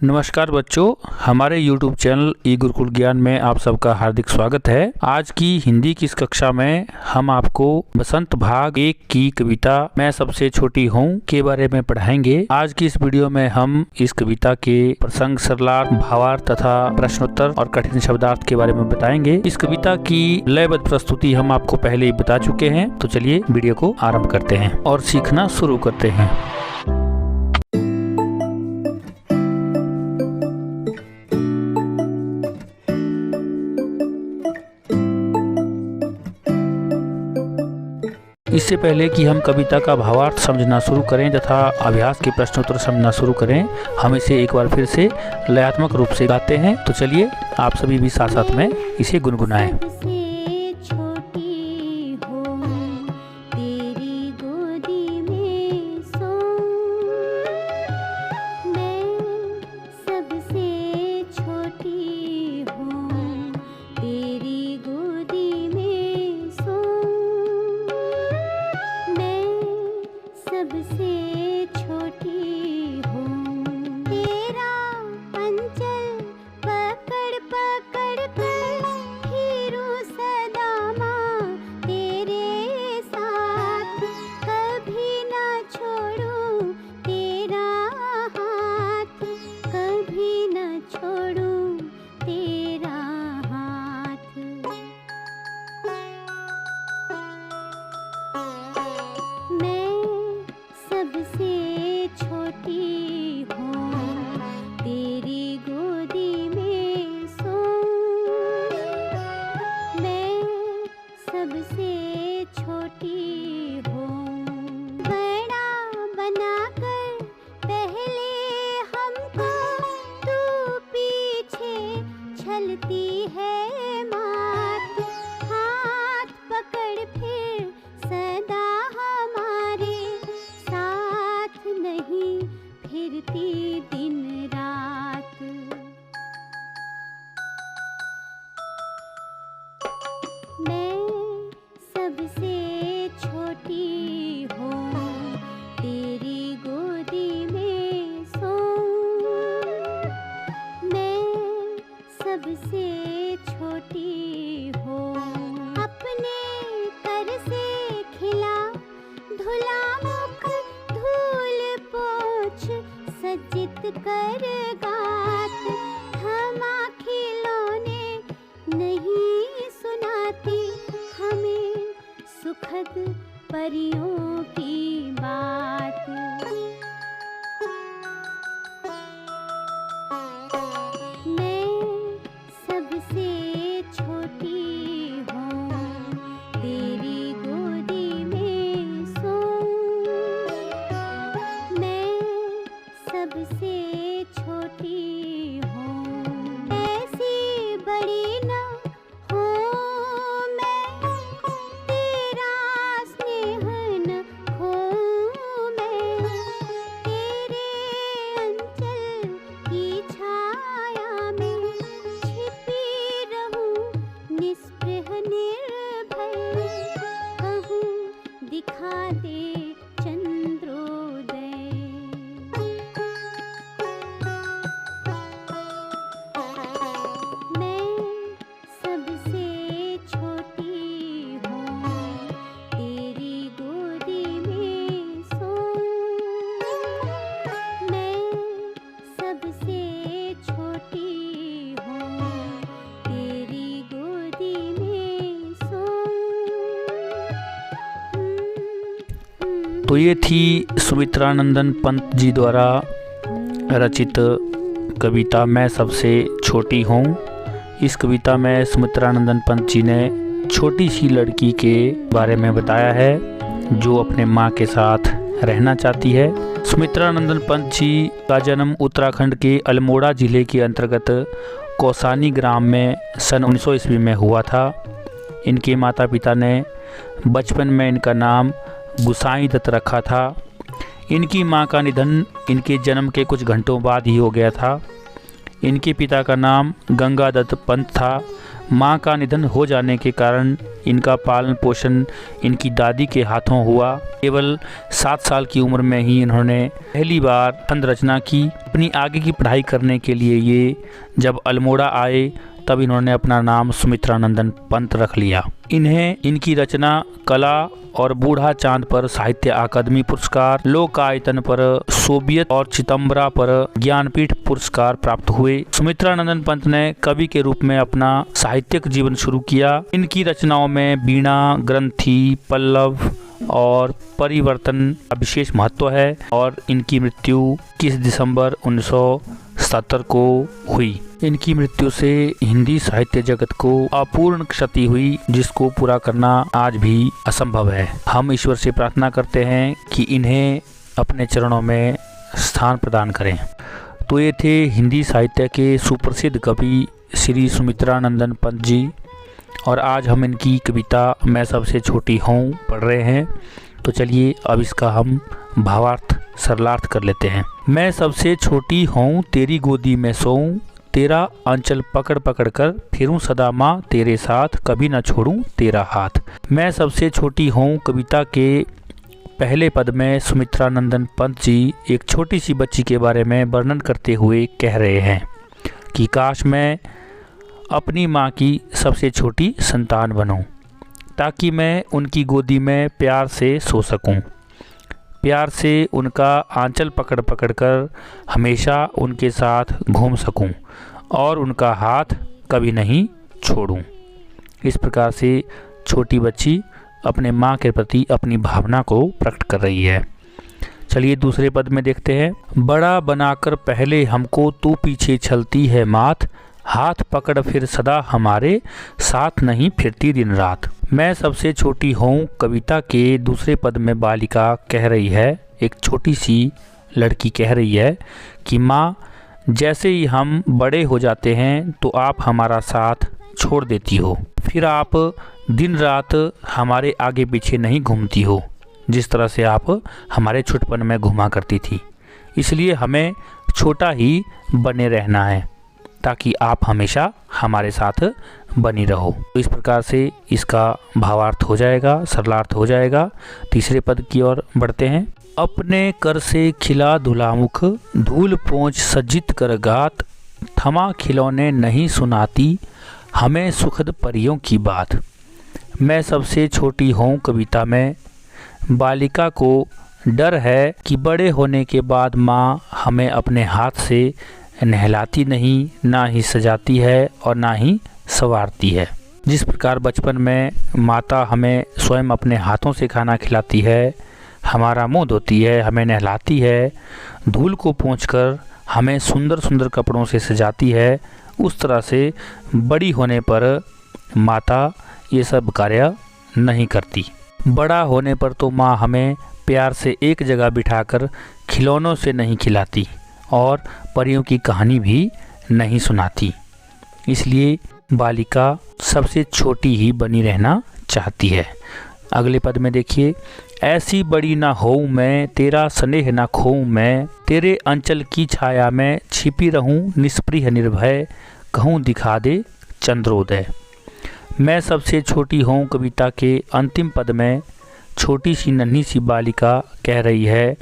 नमस्कार बच्चों, हमारे YouTube चैनल ई गुरुकुल ज्ञान में आप सबका हार्दिक स्वागत है। आज की हिंदी की इस कक्षा में हम आपको बसंत भाग 1 की कविता मैं सबसे छोटी हूँ के बारे में पढ़ाएंगे। आज की इस वीडियो में हम इस कविता के प्रसंग, सरलार्थ, भावार्थ तथा प्रश्नोत्तर और कठिन शब्दार्थ के बारे में बताएंगे। इस कविता की लयबद्ध प्रस्तुति हम आपको पहले ही बता चुके हैं, तो चलिए वीडियो को आरम्भ करते हैं और सीखना शुरू करते हैं। इससे पहले कि हम कविता का भावार्थ समझना शुरू करें तथा अभ्यास के प्रश्नोत्तर समझना शुरू करें, हम इसे एक बार फिर से लयात्मक रूप से गाते हैं। तो चलिए आप सभी भी साथ साथ में इसे गुनगुनाएं। परियों की बात मैं सबसे छोटी हूँ, तेरी गोदी में सोऊं। मैं सबसे छोटी हूँ, ऐसी बड़ी न तो ये थी सुमित्रानंदन पंत जी द्वारा रचित कविता मैं सबसे छोटी हूँ। इस कविता में सुमित्रानंदन पंत जी ने छोटी सी लड़की के बारे में बताया है जो अपने माँ के साथ रहना चाहती है। सुमित्रानंदन पंत जी का जन्म उत्तराखंड के अल्मोड़ा जिले के अंतर्गत कौसानी ग्राम में सन 1900 ईस्वी में हुआ था। इनके माता पिता ने बचपन में इनका नाम गुसाई दत्त रखा था। इनकी मां का निधन इनके जन्म के कुछ घंटों बाद ही हो गया था। इनके पिता का नाम गंगा दत्त पंत था। माँ का निधन हो जाने के कारण इनका पालन पोषण इनकी दादी के हाथों हुआ। केवल 7 साल की उम्र में ही इन्होंने पहली बार छंद रचना की। अपनी आगे की पढ़ाई करने के लिए ये जब अल्मोड़ा आए तब इन्होंने अपना नाम सुमित्रानंदन पंत रख लिया। इन्हें इनकी रचना कला और बूढ़ा चांद पर साहित्य अकादमी पुरस्कार, लोकायतन पर सोवियत और चिदंबरा पर ज्ञानपीठ पुरस्कार प्राप्त हुए। सुमित्रानंदन पंत ने कवि के रूप में अपना साहित्यिक जीवन शुरू किया। इनकी रचनाओं में वीणा, ग्रंथि, पल्लव और परिवर्तन का विशेष महत्व है और इनकी मृत्यु 21 दिसंबर 1970 को हुई। इनकी मृत्यु से हिंदी साहित्य जगत को अपूर्ण क्षति हुई, जिसको पूरा करना आज भी असंभव है। हम ईश्वर से प्रार्थना करते हैं कि इन्हें अपने चरणों में स्थान प्रदान करें। तो ये थे हिंदी साहित्य के सुप्रसिद्ध कवि श्री सुमित्रानंदन पंत जी, और आज हम इनकी कविता मैं सबसे छोटी हूँ पढ़ रहे हैं। तो चलिए अब इसका हम भावार्थ सरलार्थ कर लेते हैं। मैं सबसे छोटी हूँ तेरी गोदी में सोऊं, तेरा आंचल पकड़ पकड़ कर फिरूं सदा माँ तेरे साथ, कभी न छोड़ूं तेरा हाथ। मैं सबसे छोटी हूँ कविता के पहले पद में सुमित्रानंदन पंत जी एक छोटी सी बच्ची के बारे में वर्णन करते हुए कह रहे हैं कि काश मैं अपनी माँ की सबसे छोटी संतान बनूं, ताकि मैं उनकी गोदी में प्यार से सो सकूं, प्यार से उनका आंचल पकड़ पकड़ कर हमेशा उनके साथ घूम सकूं और उनका हाथ कभी नहीं छोड़ूं। इस प्रकार से छोटी बच्ची अपने माँ के प्रति अपनी भावना को प्रकट कर रही है। चलिए दूसरे पद में देखते हैं। बड़ा बनाकर पहले हमको तू पीछे चलती है मात, हाथ पकड़ फिर सदा हमारे साथ नहीं फिरती दिन रात। मैं सबसे छोटी हूँ कविता के दूसरे पद में बालिका कह रही है, एक छोटी सी लड़की कह रही है कि माँ जैसे ही हम बड़े हो जाते हैं तो आप हमारा साथ छोड़ देती हो, फिर आप दिन रात हमारे आगे पीछे नहीं घूमती हो, जिस तरह से आप हमारे छुटपन में घुमा करती थी। इसलिए हमें छोटा ही बने रहना है ताकि आप हमेशा हमारे साथ बनी रहो। तो इस प्रकार से इसका भावार्थ हो जाएगा, सरलार्थ हो जाएगा। तीसरे पद की ओर बढ़ते हैं। अपने कर से खिला धुला मुख, धूल पोंछ सज्जित कर गात, थमा खिलौने नहीं सुनाती हमें सुखद परियों की बात। मैं सबसे छोटी हूँ कविता में बालिका को डर है कि बड़े होने के बाद माँ हमें अपने हाथ से नहलाती नहीं, ना ही सजाती है और ना ही संवारती है। जिस प्रकार बचपन में माता हमें स्वयं अपने हाथों से खाना खिलाती है, हमारा मुंह धोती है, हमें नहलाती है, धूल को पोंछकर हमें सुंदर सुंदर कपड़ों से सजाती है, उस तरह से बड़ी होने पर माता ये सब कार्य नहीं करती। बड़ा होने पर तो माँ हमें प्यार से एक जगह बिठाकर खिलौनों से नहीं खिलाती और परियों की कहानी भी नहीं सुनाती। इसलिए बालिका सबसे छोटी ही बनी रहना चाहती है। अगले पद में देखिए। ऐसी बड़ी ना होऊं मैं, तेरा स्नेह ना खोऊं मैं, तेरे अंचल की छाया में छिपी रहूं निष्प्रिय निर्भय, कहूँ दिखा दे चंद्रोदय। मैं सबसे छोटी हूँ कविता के अंतिम पद में छोटी सी नन्ही सी बालिका कह रही है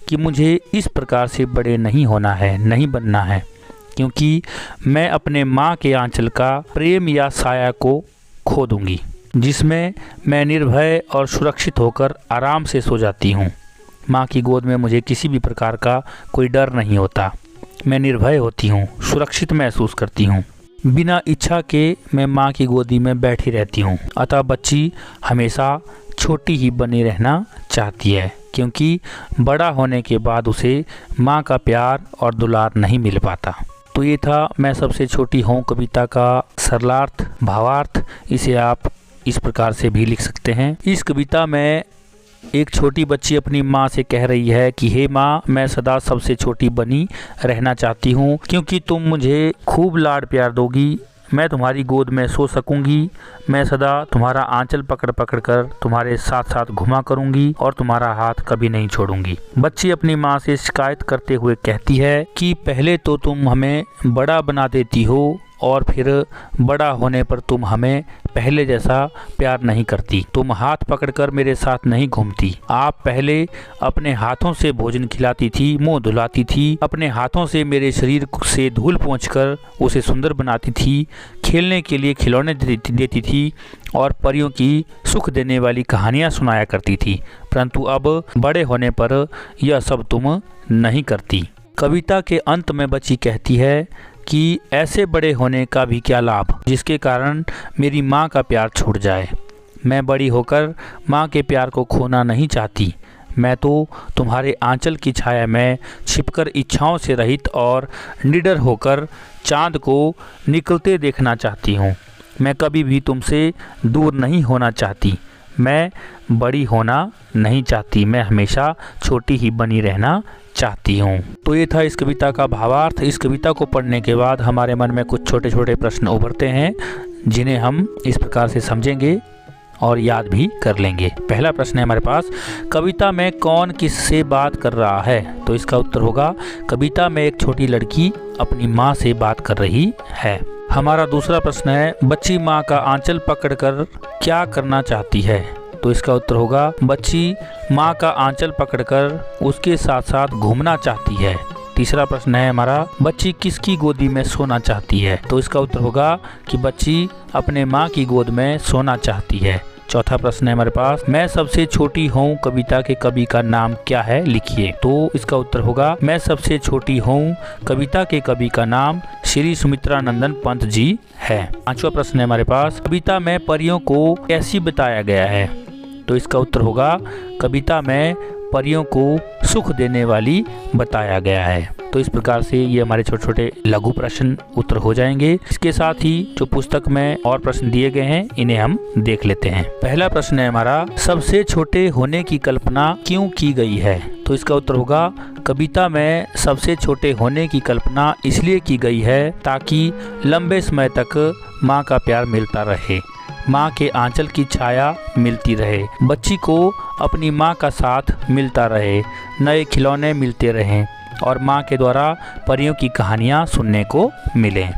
कि मुझे इस प्रकार से बड़े नहीं होना है, नहीं बनना है, क्योंकि मैं अपने माँ के आंचल का प्रेम या साया को खो दूंगी, जिसमें मैं निर्भय और सुरक्षित होकर आराम से सो जाती हूँ। माँ की गोद में मुझे किसी भी प्रकार का कोई डर नहीं होता, मैं निर्भय होती हूँ, सुरक्षित महसूस करती हूँ। बिना इच्छा के मैं माँ की गोदी में बैठी रहती हूँ। अतः बच्ची हमेशा छोटी ही बनी रहना चाहती है, क्योंकि बड़ा होने के बाद उसे माँ का प्यार और दुलार नहीं मिल पाता। तो ये था मैं सबसे छोटी हूँ कविता का सरलार्थ भावार्थ। इसे आप इस प्रकार से भी लिख सकते हैं। इस कविता में एक छोटी बच्ची अपनी माँ से कह रही है कि हे माँ, मैं सदा सबसे छोटी बनी रहना चाहती हूँ, क्योंकि तुम मुझे खूब लाड प्यार दोगी, मैं तुम्हारी गोद में सो सकूंगी, मैं सदा तुम्हारा आंचल पकड़ पकड़ कर तुम्हारे साथ साथ घुमा करूंगी और तुम्हारा हाथ कभी नहीं छोड़ूंगी। बच्ची अपनी माँ से शिकायत करते हुए कहती है कि पहले तो तुम हमें बड़ा बना देती हो, और फिर बड़ा होने पर तुम हमें पहले जैसा प्यार नहीं करती। तुम हाथ पकड़कर मेरे साथ नहीं घूमती। आप पहले अपने हाथों से भोजन खिलाती थी, मुंह धुलाती थी, अपने हाथों से मेरे शरीर से धूल पोंछकर उसे सुंदर बनाती थी, खेलने के लिए खिलौने देती थी और परियों की सुख देने वाली कहानियाँ सुनाया करती थी। परंतु अब बड़े होने पर यह सब तुम नहीं करती। कविता के अंत में बच्ची कहती है कि ऐसे बड़े होने का भी क्या लाभ जिसके कारण मेरी माँ का प्यार छूट जाए। मैं बड़ी होकर माँ के प्यार को खोना नहीं चाहती। मैं तो तुम्हारे आंचल की छाया में छिपकर इच्छाओं से रहित और निडर होकर चाँद को निकलते देखना चाहती हूँ। मैं कभी भी तुमसे दूर नहीं होना चाहती। मैं बड़ी होना नहीं चाहती। मैं हमेशा छोटी ही बनी रहना चाहती हूँ। तो ये था इस कविता का भावार्थ। इस कविता को पढ़ने के बाद हमारे मन में कुछ छोटे छोटे प्रश्न उभरते हैं जिन्हें हम इस प्रकार से समझेंगे और याद भी कर लेंगे। पहला प्रश्न है हमारे पास, कविता में कौन किससे बात कर रहा है? तो इसका उत्तर होगा, कविता में एक छोटी लड़की अपनी माँ से बात कर रही है। हमारा दूसरा प्रश्न है, बच्ची माँ का आंचल पकड़कर क्या करना चाहती है? तो इसका उत्तर होगा, बच्ची माँ का आंचल पकड़कर उसके साथ साथ घूमना चाहती है। तीसरा प्रश्न है हमारा, बच्ची किसकी गोदी में सोना चाहती है? तो इसका उत्तर होगा कि बच्ची अपने माँ की गोद में सोना चाहती है। चौथा प्रश्न है हमारे पास, मैं सबसे छोटी हूँ कविता के कवि का नाम क्या है? लिखिए। तो इसका उत्तर होगा, मैं सबसे छोटी हूँ कविता के कवि का नाम श्री सुमित्रानंदन पंत जी है। पांचवा प्रश्न है हमारे पास, कविता में परियों को कैसी बताया गया है? तो इसका उत्तर होगा, कविता में परियों को सुख देने वाली बताया गया है। तो इस प्रकार से ये हमारे छोटे छोटे लघु प्रश्न उत्तर हो जाएंगे। इसके साथ ही जो पुस्तक में और प्रश्न दिए गए हैं इन्हें हम देख लेते हैं। पहला प्रश्न है हमारा, सबसे छोटे होने की कल्पना क्यों की गई है? तो इसका उत्तर होगा, कविता में सबसे छोटे होने की कल्पना इसलिए की गई है ताकि लंबे समय तक माँ का प्यार मिलता रहे, माँ के आंचल की छाया मिलती रहे, बच्ची को अपनी माँ का साथ मिलता रहे, नए खिलौने मिलते रहें और माँ के द्वारा परियों की कहानियाँ सुनने को मिलें।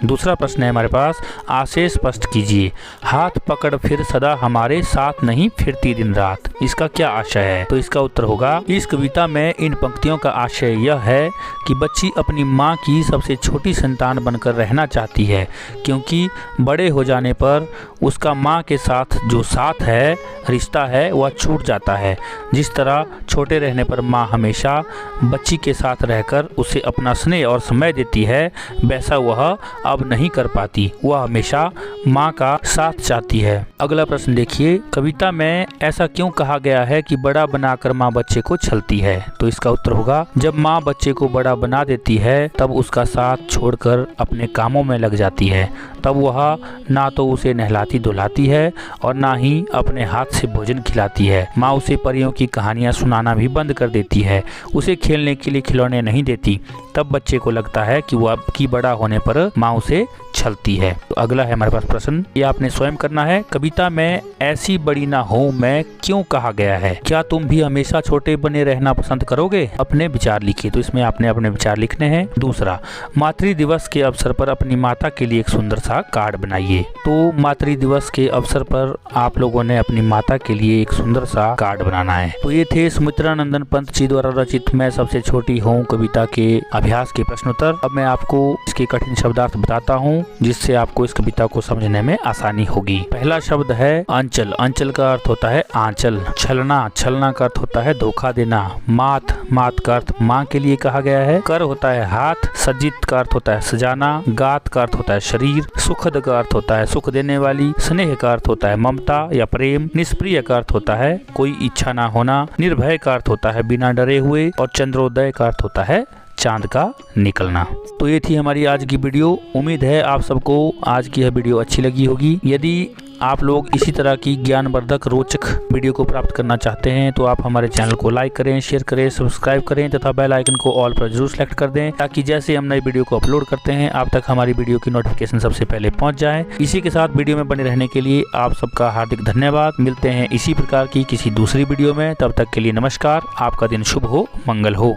दूसरा प्रश्न है हमारे पास, आशय स्पष्ट कीजिए, हाथ पकड़ फिर सदा हमारे साथ नहीं फिरती दिन रात, इसका क्या आशय है? तो इसका उत्तर होगा, इस कविता में इन पंक्तियों का आशय यह है कि बच्ची अपनी माँ की सबसे छोटी संतान बनकर रहना चाहती है, क्योंकि बड़े हो जाने पर उसका माँ के साथ जो साथ है, रिश्ता है, वह छूट जाता है। जिस तरह छोटे रहने पर माँ हमेशा बच्ची के साथ रहकर उसे अपना स्नेह और समय देती है, वैसा वह अब नहीं कर पाती। वह हमेशा माँ का साथ चाहती है। अगला प्रश्न देखिए, कविता में ऐसा क्यों कहा गया है कि बड़ा बनाकर माँ बच्चे को छलती है? तो इसका उत्तर होगा, जब माँ बच्चे को बड़ा बना देती है तब उसका साथ छोड़कर अपने कामों में लग जाती है। तब वह ना तो उसे नहलाती धुलाती है और ना ही अपने हाथ से भोजन खिलाती है। माँ उसे परियों की कहानियाँ सुनाना भी बंद कर देती है, उसे खेलने के लिए खिलौने नहीं देती। तब बच्चे को लगता है कि वह की बड़ा होने पर माँ उसे छलती है। तो अगला है हमारे पास प्रश्न, ये आपने स्वयं करना है। कविता में ऐसी बड़ी ना हो मैं क्यों कहा गया है? क्या तुम भी हमेशा छोटे बने रहना पसंद करोगे? अपने विचार लिखिए। तो इसमें आपने अपने विचार लिखने हैं। दूसरा, मातृ दिवस के अवसर पर अपनी माता के लिए एक सुंदर सा कार्ड बनाइए। तो मातृ दिवस के अवसर पर आप लोगों ने अपनी माता के लिए एक सुंदर सा कार्ड बनाना है। तो ये थे सुमित्रानंदन पंत जी द्वारा रचित मैं सबसे छोटी हूँ कविता के अभ्यास के प्रश्नोत्तर। अब मैं आपको इसके कठिन शब्दार्थ बताता हूँ जिससे आपको इस कविता को समझने में आसानी होगी। पहला शब्द है अंचल। अंचल का अर्थ होता है आंचल। छलना, छलना का अर्थ होता है धोखा देना। मात, मात का अर्थ माँ के लिए कहा गया है। कर होता है हाथ। सज्जित का अर्थ होता है सजाना। गात का अर्थ होता है शरीर। सुखद का अर्थ होता है सुख देने वाली। स्नेह का अर्थ होता है ममता या प्रेम। निष्प्रिय का अर्थ होता है कोई इच्छा ना होना। निर्भय का अर्थ होता है बिना डरे हुए। और चंद्रोदय का अर्थ होता है चांद का निकलना। तो ये थी हमारी आज की वीडियो। उम्मीद है आप सबको आज की यह वीडियो अच्छी लगी होगी। यदि आप लोग इसी तरह की ज्ञानवर्धक रोचक वीडियो को प्राप्त करना चाहते हैं तो आप हमारे चैनल को लाइक करें, शेयर करें, सब्सक्राइब करें तथा बेल आइकन को ऑल पर जरूर सेलेक्ट कर दें ताकि जैसे हम नई वीडियो को अपलोड करते हैं आप तक हमारी वीडियो की नोटिफिकेशन सबसे पहले पहुंच जाए। इसी के साथ वीडियो में बने रहने के लिए आप सबका हार्दिक धन्यवाद। मिलते हैं इसी प्रकार की किसी दूसरी वीडियो में। तब तक के लिए नमस्कार। आपका दिन शुभ हो, मंगल हो।